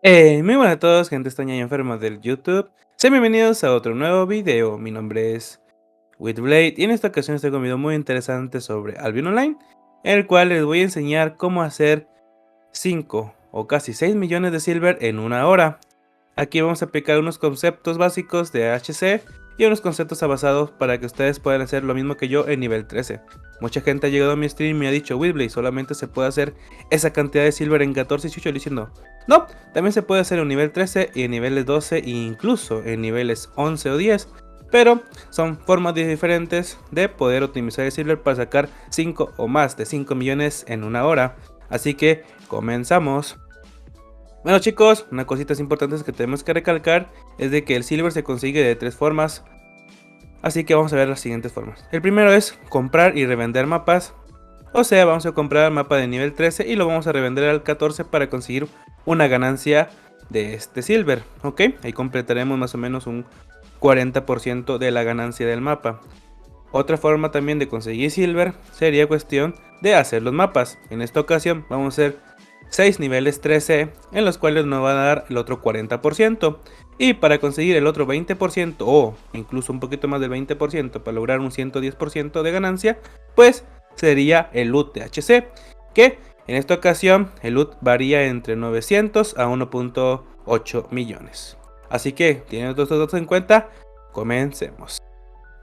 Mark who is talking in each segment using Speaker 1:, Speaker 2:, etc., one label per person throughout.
Speaker 1: Muy buenas a todos, gente extraña y enferma del YouTube. Sean bienvenidos a otro nuevo video. Mi nombre es Witblade y en esta ocasión estoy con un video muy interesante sobre Albion Online, en el cual les voy a enseñar cómo hacer 5 o casi 6 millones de silver en una hora. Aquí vamos a aplicar unos conceptos básicos de HC y unos conceptos avanzados para que ustedes puedan hacer lo mismo que yo en nivel 13. Mucha gente ha llegado a mi stream y me ha dicho: Witblade, solamente se puede hacer esa cantidad de silver en 14 y chucho diciendo: no, también se puede hacer en nivel 13 y en niveles 12 e incluso en niveles 11 o 10. Pero son formas diferentes de poder optimizar el silver para sacar 5 o más de 5 millones en una hora. Así que comenzamos. Bueno chicos, una cosita importante que tenemos que recalcar es de que el silver se consigue de 3 formas. Así que vamos a ver las siguientes formas. El primero es comprar y revender mapas. O sea, vamos a comprar el mapa de nivel 13 y lo vamos a revender al 14 para conseguir una ganancia de este silver. Ok, ahí completaremos más o menos un 40% de la ganancia del mapa. Otra forma también de conseguir silver sería cuestión de hacer los mapas. En esta ocasión vamos a hacer 6 niveles 13 en los cuales nos va a dar el otro 40%. Y para conseguir el otro 20% o incluso un poquito más del 20% para lograr un 110% de ganancia, pues sería el loot de HC, que en esta ocasión el loot varía entre 900 a 1.8 millones. Así que teniendo todos estos datos en cuenta, comencemos.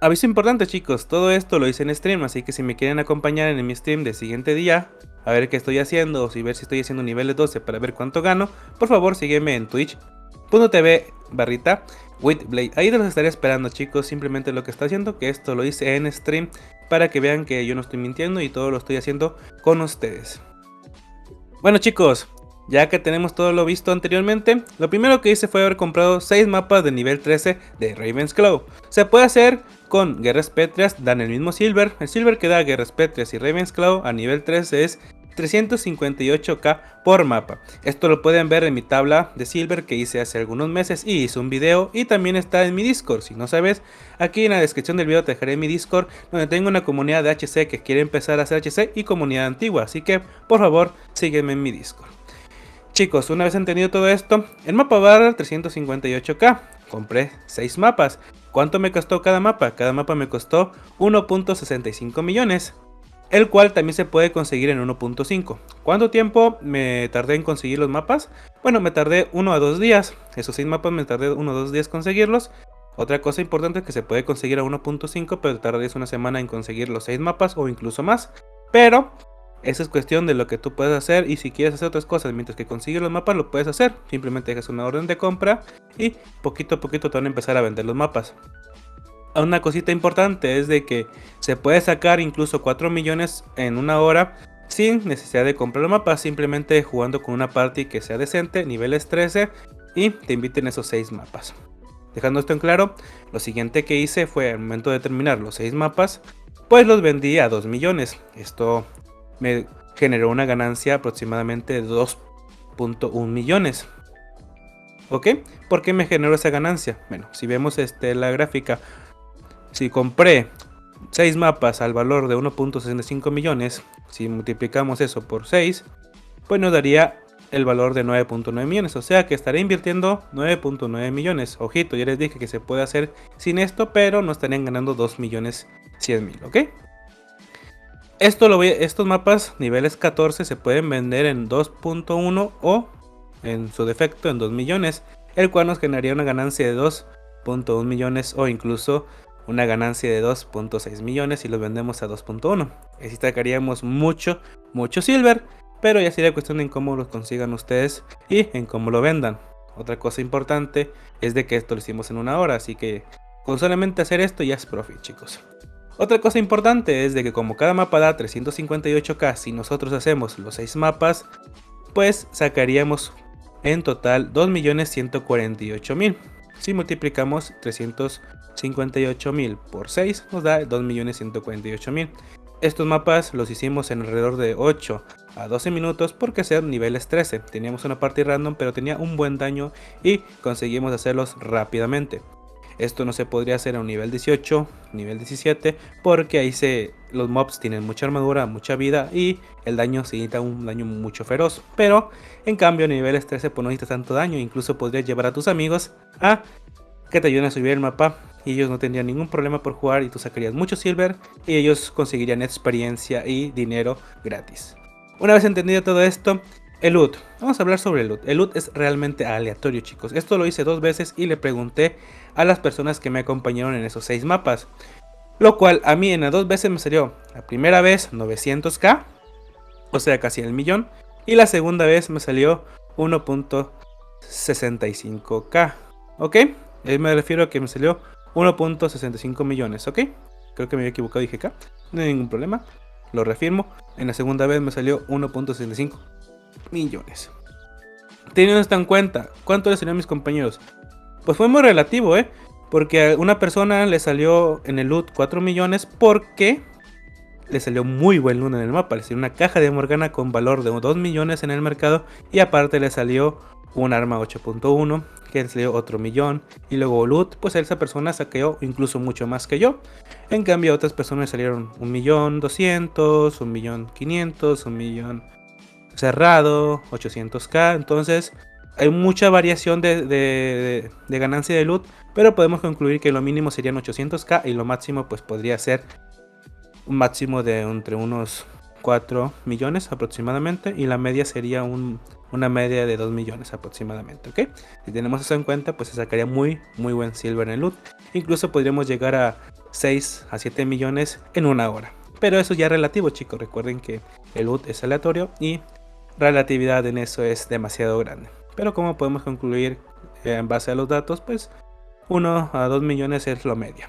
Speaker 1: Aviso importante chicos, todo esto lo hice en stream, así que si me quieren acompañar en mi stream del siguiente día, a ver qué estoy haciendo o si ver si estoy haciendo niveles 12 para ver cuánto gano, por favor sígueme en twitch.tv/Witblade. Ahí los estaré esperando chicos, simplemente lo que está haciendo, que esto lo hice en stream para que vean que yo no estoy mintiendo y todo lo estoy haciendo con ustedes. Bueno chicos, ya que tenemos todo lo visto anteriormente, lo primero que hice fue haber comprado 6 mapas de nivel 13 de Raven's Claw. Se puede hacer con Guerras Pétreas, dan el mismo silver. El silver que da Guerras Pétreas y Raven's Claw a nivel 13 es 358k por mapa. Esto lo pueden ver en mi tabla de silver que hice hace algunos meses y hice un video, y también está en mi Discord. Si no sabes, aquí en la descripción del video te dejaré mi Discord, donde tengo una comunidad de HC que quiere empezar a hacer HC y comunidad antigua, así que por favor sígueme en mi Discord. Chicos, una vez entendido todo esto, el mapa va a dar 358k. Compré 6 mapas. ¿Cuánto me costó cada mapa? Cada mapa me costó 1.65 millones, el cual también se puede conseguir en 1.5. ¿Cuánto tiempo me tardé en conseguir los mapas? Bueno, me tardé 1 a 2 días. Esos 6 mapas me tardé 1 a 2 días conseguirlos. Otra cosa importante es que se puede conseguir a 1.5, pero tardarías una semana en conseguir los 6 mapas o incluso más. Pero esa es cuestión de lo que tú puedes hacer, y si quieres hacer otras cosas mientras que consigues los mapas lo puedes hacer. Simplemente dejas una orden de compra y poquito a poquito te van a empezar a vender los mapas. Una cosita importante es de que se puede sacar incluso 4 millones en una hora sin necesidad de comprar los mapas, simplemente jugando con una party que sea decente, niveles 13, y te inviten esos 6 mapas. Dejando esto en claro, lo siguiente que hice fue, al momento de terminar los 6 mapas, pues los vendí a 2 millones. Esto me generó una ganancia aproximadamente de 2.1 millones. ¿Ok? ¿Por qué me generó esa ganancia? Bueno, si vemos la gráfica, si compré 6 mapas al valor de 1.65 millones, si multiplicamos eso por 6, pues nos daría el valor de 9.9 millones, o sea que estaré invirtiendo 9.9 millones. Ojito, ya les dije que se puede hacer sin esto, pero no estarían ganando 2 millones 100 mil, ¿ok? Estos mapas niveles 14 se pueden vender en 2.1 o en su defecto en 2 millones, el cual nos generaría una ganancia de 2.1 millones o incluso una ganancia de 2.6 millones si los vendemos a 2.1. Así sacaríamos mucho silver, pero ya sería cuestión de en cómo los consigan ustedes y en cómo lo vendan. Otra cosa importante es de que esto lo hicimos en una hora, así que con solamente hacer esto ya es profit, chicos. Otra cosa importante es de que como cada mapa da 358k, si nosotros hacemos los 6 mapas, pues sacaríamos en total 2.148.000. Si multiplicamos 358.000 por 6 nos da 2.148.000. Estos mapas los hicimos en alrededor de 8 a 12 minutos porque ser niveles 13. Teníamos una party random pero tenía un buen daño y conseguimos hacerlos rápidamente. Esto no se podría hacer a un nivel 18, nivel 17, porque ahí los mobs tienen mucha armadura, mucha vida y el daño se necesita un daño mucho feroz. Pero en cambio a niveles 13 pues no necesitas tanto daño, incluso podrías llevar a tus amigos a que te ayuden a subir el mapa y ellos no tendrían ningún problema por jugar y tú sacarías mucho silver y ellos conseguirían experiencia y dinero gratis. Una vez entendido todo esto, el loot. Vamos a hablar sobre el loot. El loot es realmente aleatorio, chicos. Esto lo hice 2 veces y le pregunté a las personas que me acompañaron en esos 6 mapas. Lo cual a mí en las 2 veces me salió la primera vez 900k, o sea casi el millón. Y la segunda vez me salió 1.65k, ¿ok? Me refiero a que me salió 1.65 millones, ¿ok? Creo que me había equivocado, dije K. No hay ningún problema, lo reafirmo. En la segunda vez me salió 1.65 millones. Teniendo esto en cuenta, ¿cuánto le salió a mis compañeros? Pues fue muy relativo, porque a una persona le salió en el loot 4 millones porque le salió muy buen loot en el mapa. Le salió una caja de Morgana con valor de 2 millones en el mercado y aparte le salió un arma 8.1 que le salió otro millón. Y luego loot, pues esa persona saqueó incluso mucho más que yo. En cambio a otras personas salieron 1.200.000, 1.500.000, 1 millón cerrado, 800k. Entonces hay mucha variación de ganancia de loot, pero podemos concluir que lo mínimo serían 800k y lo máximo pues podría ser un máximo de entre unos 4 millones aproximadamente, y la media sería una media de 2 millones aproximadamente, ¿ok? Si tenemos eso en cuenta, pues se sacaría muy buen silver en el loot. Incluso podríamos llegar a 6 a 7 millones en una hora. Pero eso ya es relativo, chicos. Recuerden que el loot es aleatorio y relatividad en eso es demasiado grande. Pero como podemos concluir en base a los datos, pues 1 a 2 millones es lo medio.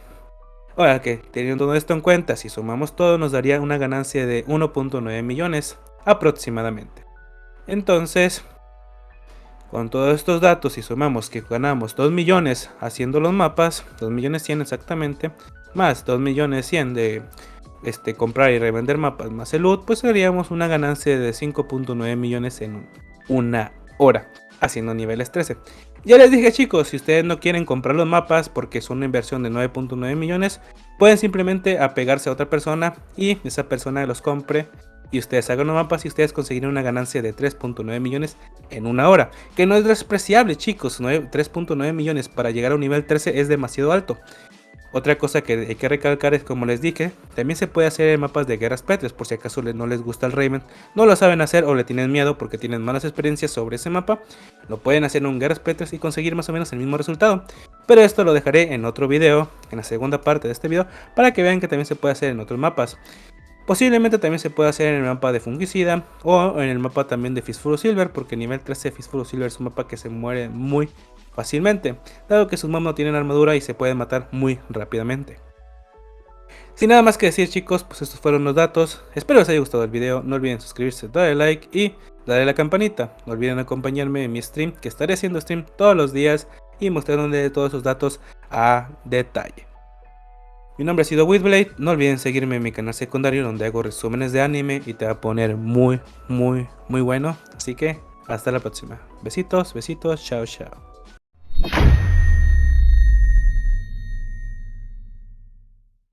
Speaker 1: Ahora que teniendo todo esto en cuenta, si sumamos todo nos daría una ganancia de 1.9 millones aproximadamente. Entonces, con todos estos datos, si sumamos que ganamos 2 millones haciendo los mapas, 2 millones 100 exactamente, más 2 millones 100 de comprar y revender mapas más el loot, pues haríamos una ganancia de 5.9 millones en una hora haciendo niveles 13. Ya les dije, chicos, si ustedes no quieren comprar los mapas porque son una inversión de 9.9 millones, pueden simplemente apegarse a otra persona y esa persona los compre y ustedes hagan los mapas y ustedes conseguirán una ganancia de 3.9 millones en una hora, que no es despreciable, chicos. 3.9 millones para llegar a un nivel 13 es demasiado alto. Otra cosa que hay que recalcar es, como les dije, también se puede hacer en mapas de guerras pétreas, por si acaso no les gusta el Raven, no lo saben hacer o le tienen miedo porque tienen malas experiencias sobre ese mapa. Lo pueden hacer en un guerras pétreas y conseguir más o menos el mismo resultado. Pero esto lo dejaré en otro video, en la segunda parte de este video, para que vean que también se puede hacer en otros mapas. Posiblemente también se puede hacer en el mapa de Fungicida o en el mapa también de Fistful of Silver, porque nivel 13 Fistful of Silver es un mapa que se muere muy fácilmente, dado que sus mobs no tienen armadura y se pueden matar muy rápidamente. Sin nada más que decir, chicos, pues estos fueron los datos. Espero les haya gustado el video. No olviden suscribirse, darle like y darle a la campanita. No olviden acompañarme en mi stream, que estaré haciendo stream todos los días y mostrándoles todos esos datos a detalle. Mi nombre ha sido Witblade. No olviden seguirme en mi canal secundario, donde hago resúmenes de anime y te va a poner muy bueno. Así que hasta la próxima. Besitos, chao.